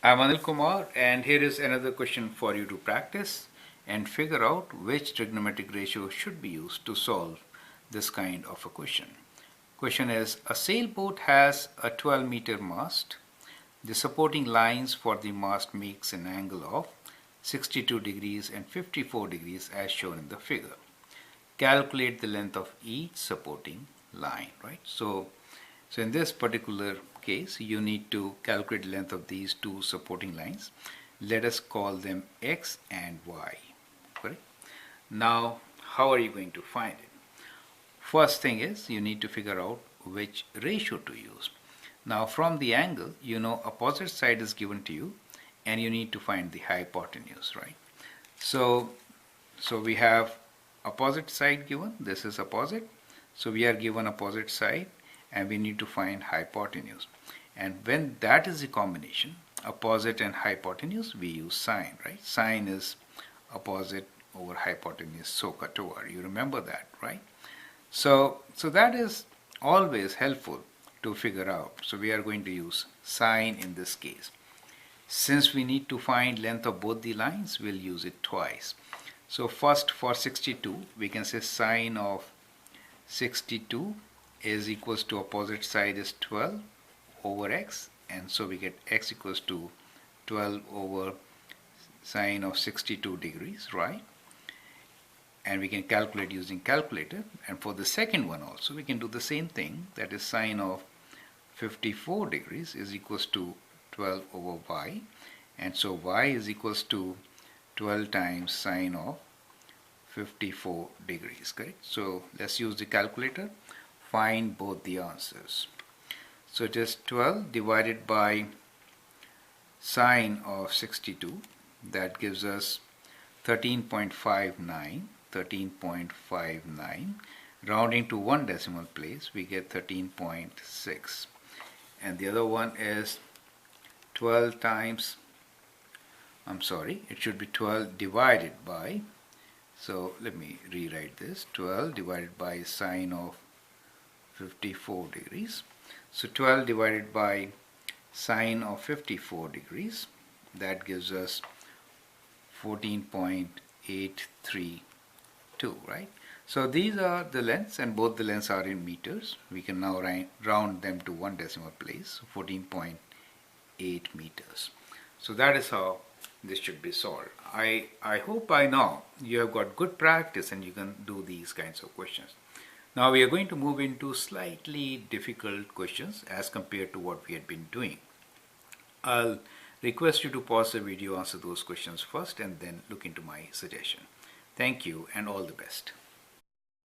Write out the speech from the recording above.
I'm Anil Kumar, and here is another question for you to practice and figure out which trigonometric ratio should be used to solve this kind of a question. Question is, a sailboat has a 12-meter mast. The supporting lines for the mast makes an angle of 62 degrees and 54 degrees as shown in the figure. Calculate the length of each supporting line, right? So in this particular case, you need to calculate the length of these two supporting lines. Let us call them X and Y, correct? Now, how are you going to find it? First thing is you need to figure out which ratio to use. Now from the angle, you know opposite side is given to you and you need to find the hypotenuse, right? So we have opposite side given, this is opposite. So we are given opposite side and we need to find hypotenuse. And when that is the combination, opposite and hypotenuse, we use sine, right? Sine is opposite over hypotenuse, so cut over. You remember that, right? So that is always helpful to figure out. So we are going to use sine in this case. Since we need to find length of both the lines, we'll use it twice. So first for 62, we can say sine of 62 is equals to opposite side is 12 over x, and so we get x equals to 12 over sine of 62 degrees, right? And we can calculate using calculator. And for the second one also we can do the same thing, that is sine of 54 degrees is equals to 12 over y, and so y is equals to 12 times sine of 54 degrees, correct? So let's use the calculator, find both the answers. So it is 12 divided by sine of 62, that gives us 13.59. Rounding to one decimal place, we get 13.6. And the other one is 12 times, it should be 12 divided by, so let me rewrite this, 12 divided by sine of 54 degrees. So 12 divided by sine of 54 degrees, that gives us 14.832, right? So these are the lengths, and both the lengths are in meters. We can now round them to one decimal place, 14.8 meters. So that is how this should be solved. I hope by now you have got good practice and you can do these kinds of questions. Now we are going to move into slightly difficult questions as compared to what we had been doing. I'll request you to pause the video, answer those questions first, and then look into my suggestion. Thank you and all the best.